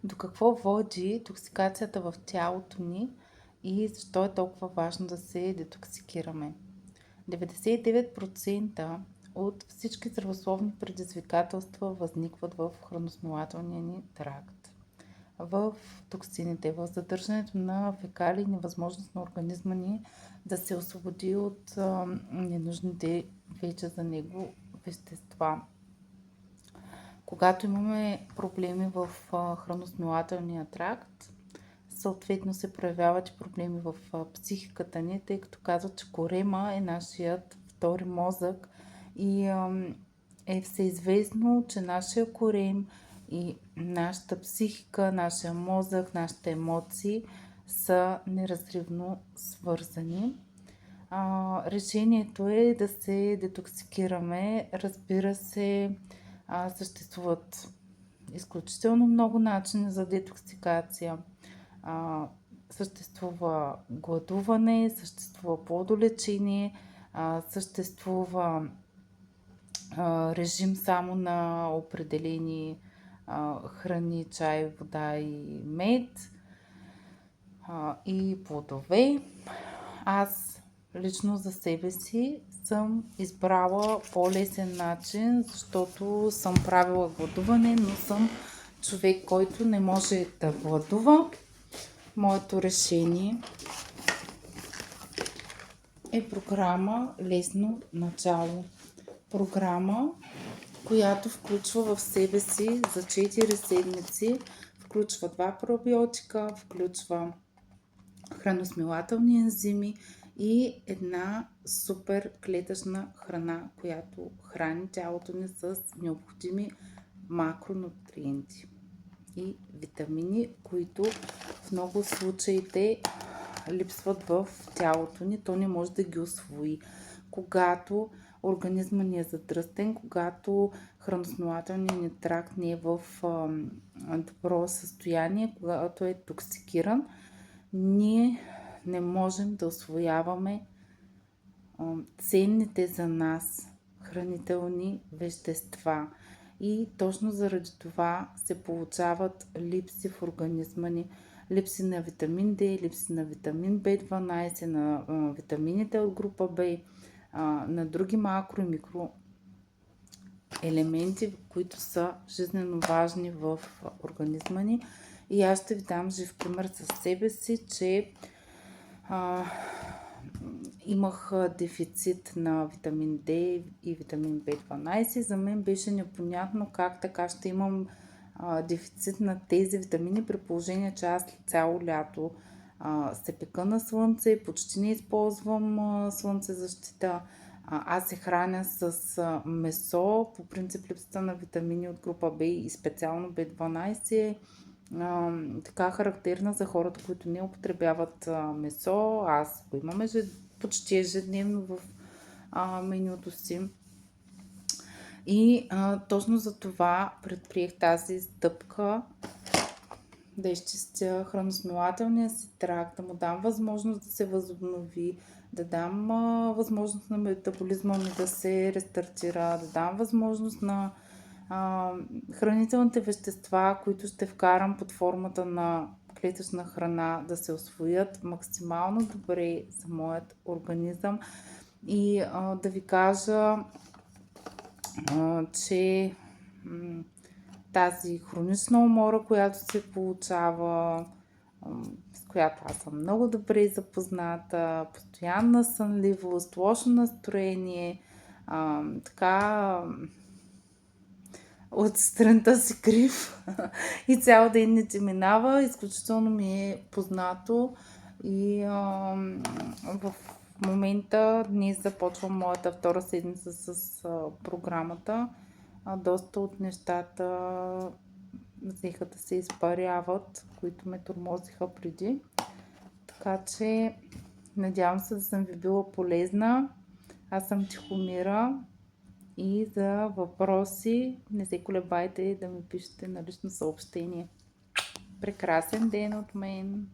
До какво води токсикацията в тялото ни и защо е толкова важно да се детоксикираме? 99% от всички здравословни предизвикателства възникват в храносмилателния ни тракт, в токсините, в задържането на фекали и невъзможност на организма ни да се освободи от ненужните вече за него вещества. Когато имаме проблеми в храносмилателния тракт, съответно се проявяват и проблеми в психиката ни, тъй като казват, че корема е нашият втори мозък и е всеизвестно, че нашия корем и нашата психика, нашия мозък, нашите емоции са неразривно свързани. Решението е да се детоксикираме. Разбира се, съществуват изключително много начини за детоксикация. Съществува гладуване, съществува плодолечение, съществува режим само на определени храни, чай, вода и мед и плодове. Аз лично за себе си съм избрала по-лесен начин, защото съм правила гладуване, но съм човек, който не може да гладува. Моето решение е програма Лесно начало. Програма, която включва в себе си за 4 седмици, включва 2 пробиотика, включва храносмилателни ензими и една супер клетъчна храна, която храни тялото ни с необходими макронутриенти и витамини, които в много случаите липсват в тялото ни. То не може да ги усвои. Когато организма ни е задръстен, когато храносмилателният ни тракт не е в добро състояние, когато е токсикиран, ние не можем да усвояваме ценните за нас хранителни вещества. И точно заради това се получават липси в организма ни. Липси на витамин D, липси на витамин B12, на витамините от група B, на други макро и микро елементи, които са жизненно важни в организма ни. И аз ще ви дам жив пример със себе си, че имах дефицит на витамин D и витамин B12. За мен беше непонятно как така ще имам дефицит на тези витамини, при положение, че аз цяло лято се пека на слънце и почти не използвам слънцезащита. Аз се храня с месо. По принцип липсата на витамини от група B и специално B12 е така характерна за хората, които не употребяват месо. Аз го имам почти ежедневно в менюто си. И точно за това предприех тази стъпка да изчистя храносмилателния си тракт, да му дам възможност да се възобнови, да дам възможност на метаболизма ми да се рестартира, да дам възможност на хранителните вещества, които ще вкарам под формата на клетъчна храна, да се усвоят максимално добре за моят организъм. И да ви кажа, че тази хронична умора, която се получава, с която аз съм много добре запозната, постоянна сънливост, лошо настроение, така от сутринта си крив и цял ден не ти минава, изключително ми е познато и в момента днес започвам моята втора седмица с програмата. Доста от нещата взеха да се изпаряват, които ме тормозиха преди. Така че надявам се да съм ви била полезна. Аз съм Тихомира и за въпроси не се колебайте да ми пишете на лично съобщение. Прекрасен ден от мен!